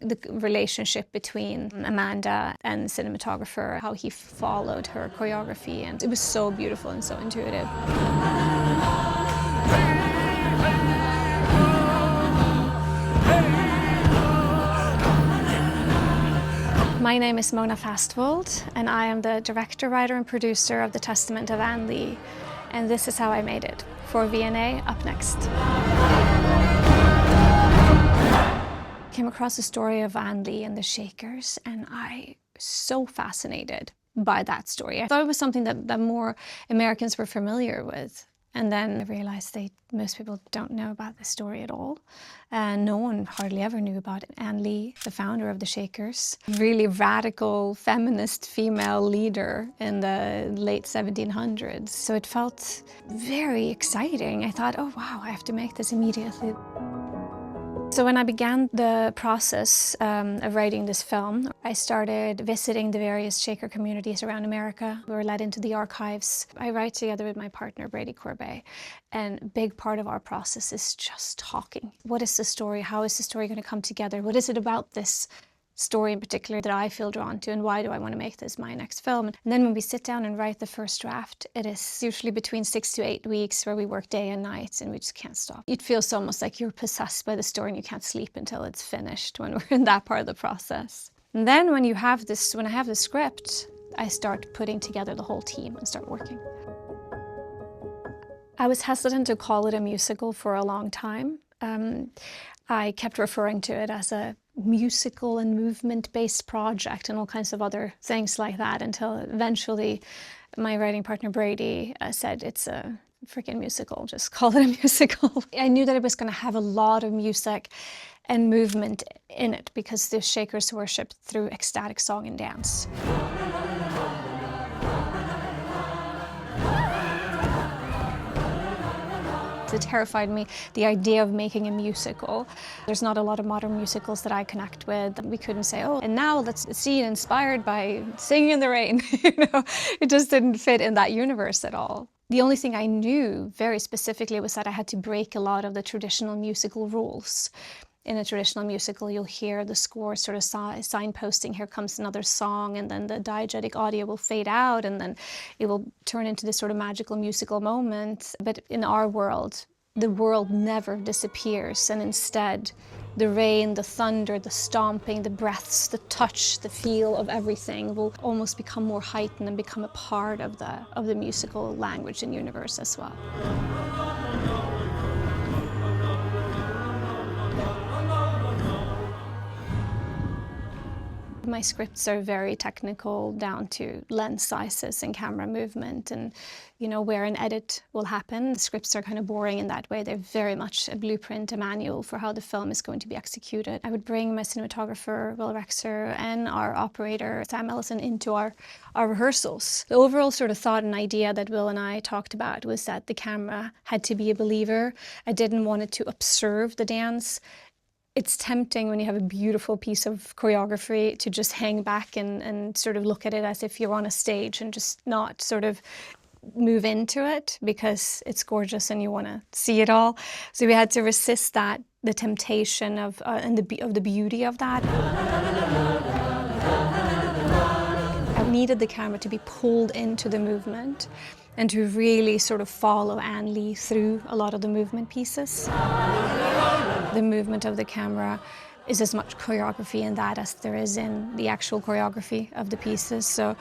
the relationship between Amanda and the cinematographer, how he followed her choreography, and it was so beautiful and so intuitive. My name is Mona Fastvold, and I am the director, writer and producer of The Testament of Anne Lee, and this is how I made it. For V&A, up next. Came across the story of Anne Lee and the Shakers, and I was so fascinated by that story. I thought it was something that more Americans were familiar with. And then I realized most people don't know about this story at all. And no one hardly ever knew about Anne Lee, the founder of the Shakers. Really radical feminist female leader in the late 1700s. So it felt very exciting. I thought, oh wow, I have to make this immediately. So when I began the process of writing this film, I started visiting the various Shaker communities around America. We were led into the archives. I write together with my partner, Brady Corbet, and a big part of our process is just talking. What is the story? How is the story going to come together? What is it about this story in particular that I feel drawn to, and why do I want to make this my next film? And then when we sit down and write the first draft, it is usually between 6 to 8 weeks where we work day and night and we just can't stop. It feels almost like you're possessed by the story and you can't sleep until it's finished when we're in that part of the process. And then when I have the script, I start putting together the whole team and start working. I was hesitant to call it a musical for a long time. I kept referring to it as a musical and movement-based project and all kinds of other things like that, until eventually my writing partner Brady said, it's a freaking musical, just call it a musical. I knew that it was going to have a lot of music and movement in it because the Shakers worshipped through ecstatic song and dance. It terrified me, the idea of making a musical. There's not a lot of modern musicals that I connect with. We couldn't say, oh, and now let's see it inspired by Singing in the Rain. It just didn't fit in that universe at all. The only thing I knew very specifically was that I had to break a lot of the traditional musical rules. In a traditional musical, you'll hear the score sort of signposting, here comes another song, and then the diegetic audio will fade out, and then it will turn into this sort of magical musical moment. But in our world, the world never disappears, and instead, the rain, the thunder, the stomping, the breaths, the touch, the feel of everything will almost become more heightened and become a part of the musical language and universe as well. My scripts are very technical, down to lens sizes and camera movement and, where an edit will happen. The scripts are kind of boring in that way. They're very much a blueprint, a manual for how the film is going to be executed. I would bring my cinematographer, Will Rexer, and our operator, Sam Ellison, into our rehearsals. The overall sort of thought and idea that Will and I talked about was that the camera had to be a believer. I didn't want it to observe the dance. It's tempting when you have a beautiful piece of choreography to just hang back and sort of look at it as if you're on a stage and just not sort of move into it because it's gorgeous and you want to see it all. So we had to resist that, the temptation of the beauty of that. I needed the camera to be pulled into the movement and to really sort of follow Anne Lee through a lot of the movement pieces. The movement of the camera is as much choreography in that as there is in the actual choreography of the pieces. So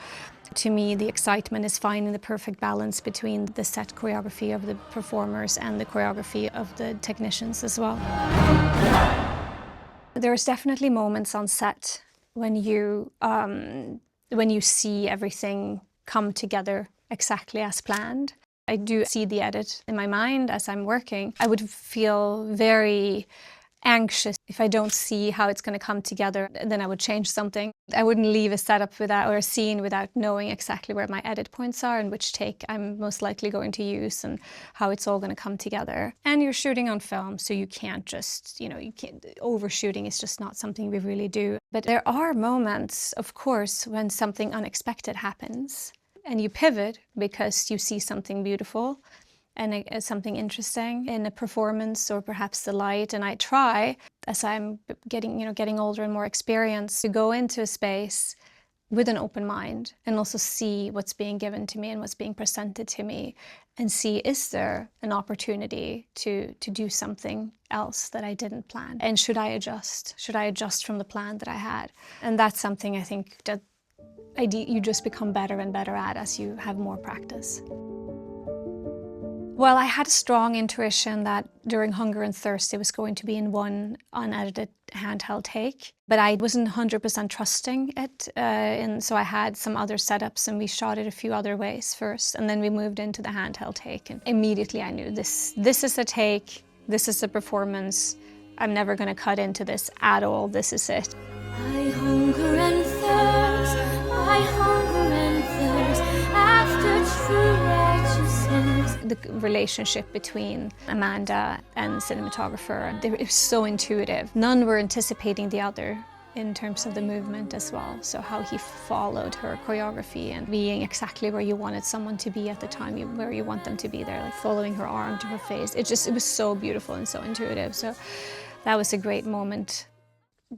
to me, the excitement is finding the perfect balance between the set choreography of the performers and the choreography of the technicians as well. There's definitely moments on set when you see everything come together exactly as planned. I do see the edit in my mind as I'm working. I would feel very anxious if I don't see how it's going to come together. Then I would change something. I wouldn't leave a setup without, or a scene without knowing exactly where my edit points are and which take I'm most likely going to use and how it's all going to come together. And you're shooting on film, so you can't just, overshooting is just not something we really do. But there are moments, of course, when something unexpected happens and you pivot because you see something beautiful. and something interesting in a performance or perhaps the light. And I try, as I'm getting older and more experienced, to go into a space with an open mind and also see what's being given to me and what's being presented to me, and see, is there an opportunity to do something else that I didn't plan? And should I adjust? Should I adjust from the plan that I had? And that's something I think that you just become better and better at as you have more practice. Well, I had a strong intuition that during Hunger and Thirst it was going to be in one unedited handheld take, but I wasn't 100% trusting it, and so I had some other setups and we shot it a few other ways first, and then we moved into the handheld take, and immediately I knew this is a take, this is a performance, I'm never going to cut into this at all, this is it. I hunger and thirst, I hunger and thirst after true righteousness. The relationship between Amanda and the cinematographer, it was so intuitive. None were anticipating the other in terms of the movement as well. So how he followed her choreography and being exactly where you wanted someone to be at the time, where you want them to be there, like following her arm to her face. It was so beautiful and so intuitive. So that was a great moment.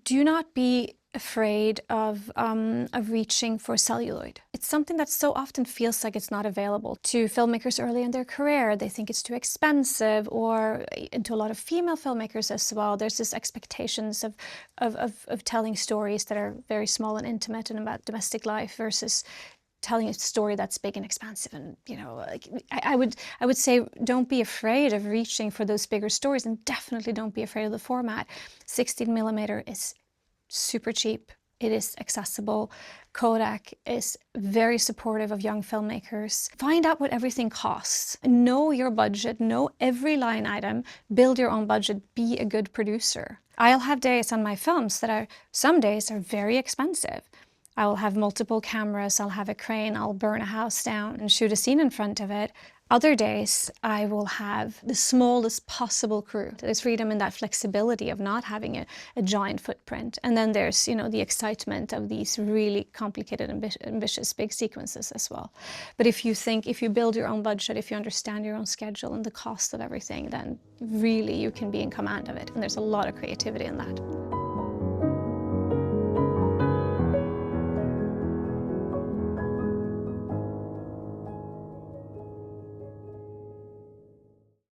Do not be afraid of reaching for celluloid. It's something that so often feels like it's not available to filmmakers early in their career. They think it's too expensive, or into a lot of female filmmakers as well. There's this expectations of telling stories that are very small and intimate and about domestic life versus telling a story that's big and expansive. And I would say, don't be afraid of reaching for those bigger stories, and definitely don't be afraid of the format. 16mm is super cheap. It is accessible. Kodak is very supportive of young filmmakers. Find out what everything costs. Know your budget. Know every line item. Build your own budget. Be a good producer. I'll have days on my films that some days are very expensive. I will have multiple cameras, I'll have a crane, I'll burn a house down and shoot a scene in front of it. Other days, I will have the smallest possible crew. There's freedom in that flexibility of not having a giant footprint. And then there's, the excitement of these really complicated, ambitious, big sequences as well. But if you build your own budget, if you understand your own schedule and the cost of everything, then really you can be in command of it. And there's a lot of creativity in that.